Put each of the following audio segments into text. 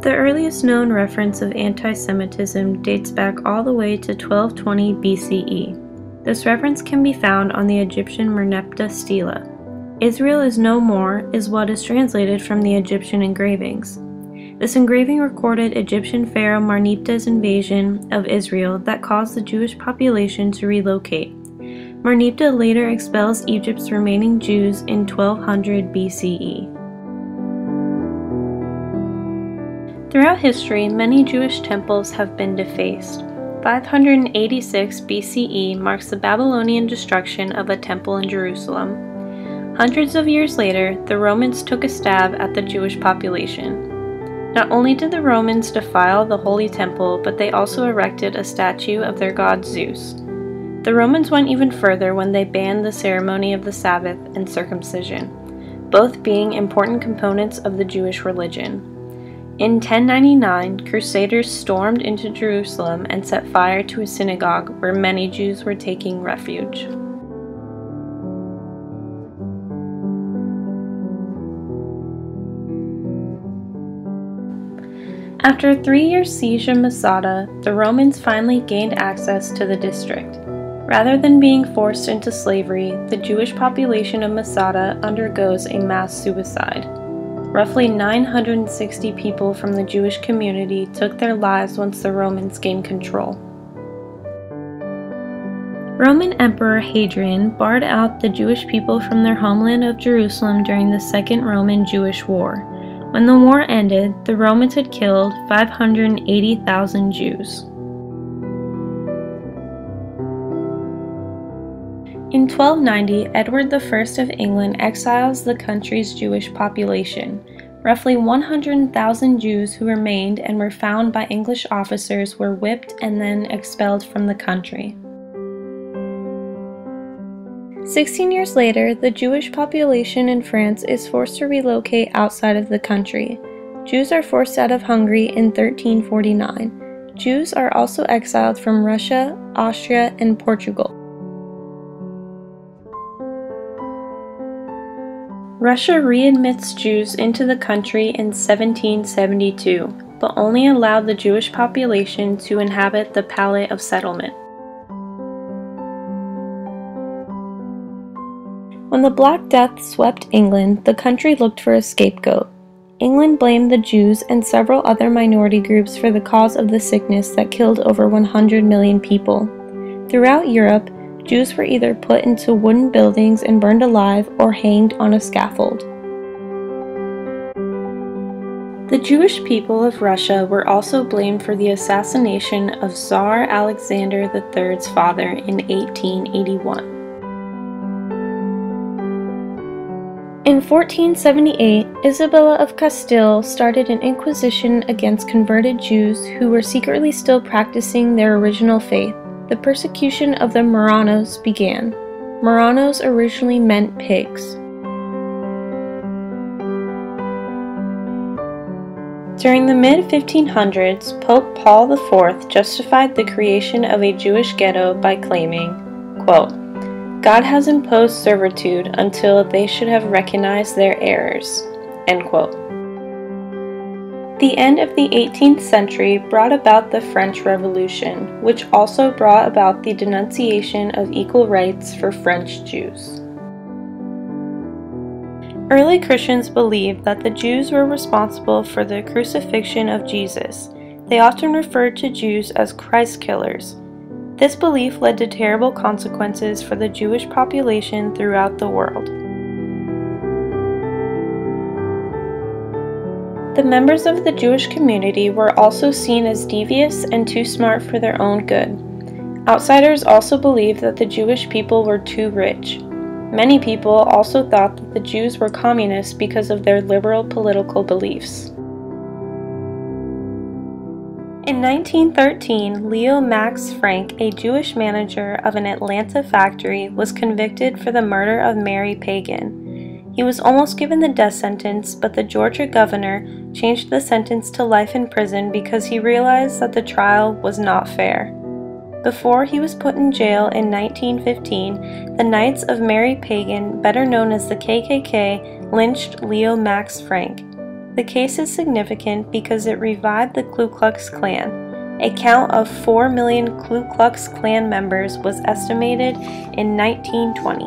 The earliest known reference of anti-Semitism dates back all the way to 1220 BCE. This reference can be found on the Egyptian Merneptah stela. "Israel is no more" is what is translated from the Egyptian engravings. This engraving recorded Egyptian pharaoh Merneptah's invasion of Israel that caused the Jewish population to relocate. Merneptah later expels Egypt's remaining Jews in 1200 BCE. Throughout history, many Jewish temples have been defaced. 586 BCE marks the Babylonian destruction of a temple in Jerusalem. Hundreds of years later, the Romans took a stab at the Jewish population. Not only did the Romans defile the Holy Temple, but they also erected a statue of their god Zeus. The Romans went even further when they banned the ceremony of the Sabbath and circumcision, both being important components of the Jewish religion. In 1099, Crusaders stormed into Jerusalem and set fire to a synagogue where many Jews were taking refuge. After a 3-year siege of Masada, the Romans finally gained access to the district. Rather than being forced into slavery, the Jewish population of Masada undergoes a mass suicide. Roughly 960 people from the Jewish community took their lives once the Romans gained control. Roman Emperor Hadrian barred out the Jewish people from their homeland of Jerusalem during the Second Roman-Jewish War. When the war ended, the Romans had killed 580,000 Jews. In 1290, Edward I of England exiles the country's Jewish population. Roughly 100,000 Jews who remained and were found by English officers were whipped and then expelled from the country. 16 years later, the Jewish population in France is forced to relocate outside of the country. Jews are forced out of Hungary in 1349. Jews are also exiled from Russia, Austria, and Portugal. Russia readmits Jews into the country in 1772, but only allowed the Jewish population to inhabit the Palais of Settlement. When the Black Death swept England, the country looked for a scapegoat. England blamed the Jews and several other minority groups for the cause of the sickness that killed over 100 million people. Throughout Europe, Jews were either put into wooden buildings and burned alive or hanged on a scaffold. The Jewish people of Russia were also blamed for the assassination of Tsar Alexander III's father in 1881. In 1478, Isabella of Castile started an inquisition against converted Jews who were secretly still practicing their original faith. The persecution of the Marranos began. Marranos originally meant pigs. During the mid-1500s, Pope Paul IV justified the creation of a Jewish ghetto by claiming, quote, "God has imposed servitude until they should have recognized their errors," end quote. The end of the 18th century brought about the French Revolution, which also brought about the denunciation of equal rights for French Jews. Early Christians believed that the Jews were responsible for the crucifixion of Jesus. They often referred to Jews as Christ killers. This belief led to terrible consequences for the Jewish population throughout the world. The members of the Jewish community were also seen as devious and too smart for their own good. Outsiders also believed that the Jewish people were too rich. Many people also thought that the Jews were communists because of their liberal political beliefs. In 1913, Leo Max Frank, a Jewish manager of an Atlanta factory, was convicted for the murder of Mary Pagan. He was almost given the death sentence, but the Georgia governor changed the sentence to life in prison because he realized that the trial was not fair. Before he was put in jail in 1915, the Knights of Mary Pagan, better known as the KKK, lynched Leo Max Frank. The case is significant because it revived the Ku Klux Klan. A count of 4 million Ku Klux Klan members was estimated in 1920.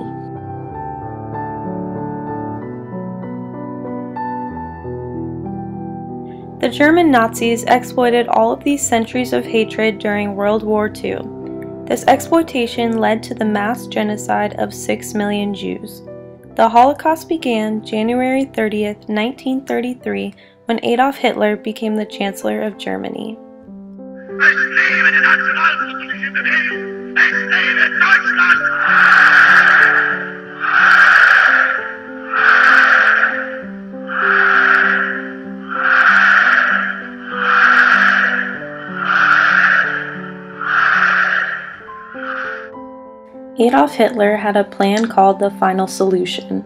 The German Nazis exploited all of these centuries of hatred during World War II. This exploitation led to the mass genocide of 6 million Jews. The Holocaust began January 30th, 1933, when Adolf Hitler became the Chancellor of Germany. Es lebe die nationalsozialistische Bewegung! Es lebe Deutschland! Adolf Hitler had a plan called the Final Solution.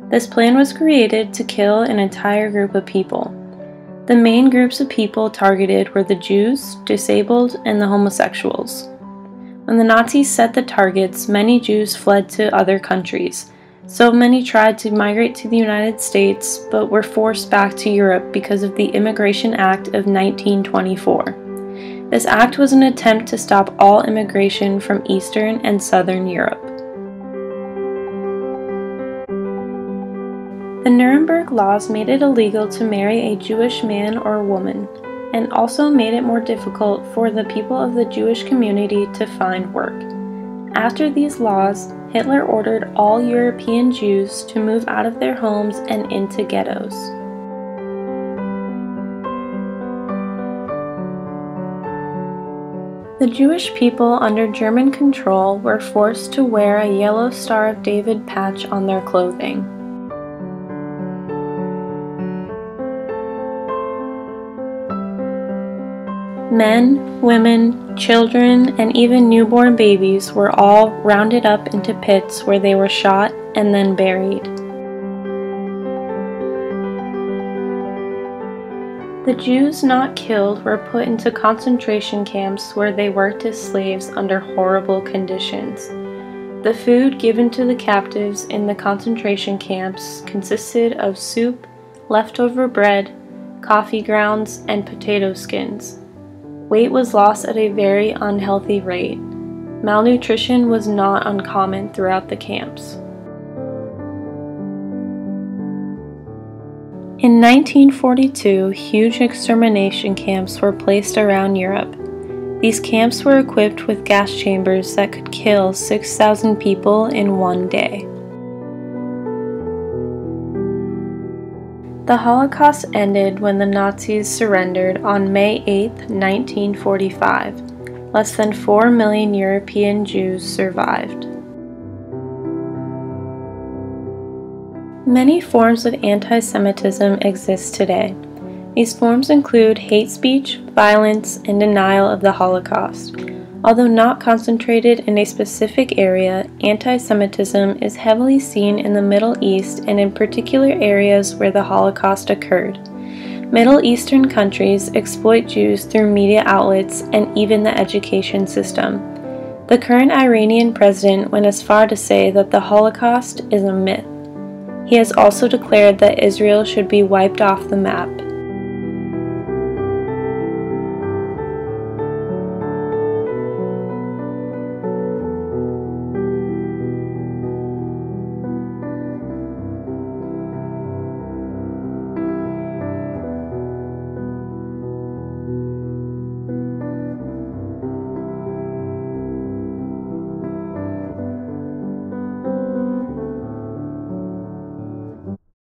This plan was created to kill an entire group of people. The main groups of people targeted were the Jews, disabled, and the homosexuals. When the Nazis set the targets, many Jews fled to other countries. So many tried to migrate to the United States, but were forced back to Europe because of the Immigration Act of 1924. This act was an attempt to stop all immigration from Eastern and Southern Europe. The Nuremberg laws made it illegal to marry a Jewish man or woman, and also made it more difficult for the people of the Jewish community to find work. After these laws, Hitler ordered all European Jews to move out of their homes and into ghettos. The Jewish people under German control were forced to wear a yellow Star of David patch on their clothing. Men, women, children, and even newborn babies were all rounded up into pits where they were shot and then buried. The Jews not killed were put into concentration camps where they worked as slaves under horrible conditions. The food given to the captives in the concentration camps consisted of soup, leftover bread, coffee grounds, and potato skins. Weight was lost at a very unhealthy rate. Malnutrition was not uncommon throughout the camps. In 1942, huge extermination camps were placed around Europe. These camps were equipped with gas chambers that could kill 6,000 people in one day. The Holocaust ended when the Nazis surrendered on May 8, 1945. Less than 4 million European Jews survived. Many forms of anti-Semitism exist today. These forms include hate speech, violence, and denial of the Holocaust. Although not concentrated in a specific area, anti-Semitism is heavily seen in the Middle East and in particular areas where the Holocaust occurred. Middle Eastern countries exploit Jews through media outlets and even the education system. The current Iranian president went as far to say that the Holocaust is a myth. He has also declared that Israel should be wiped off the map.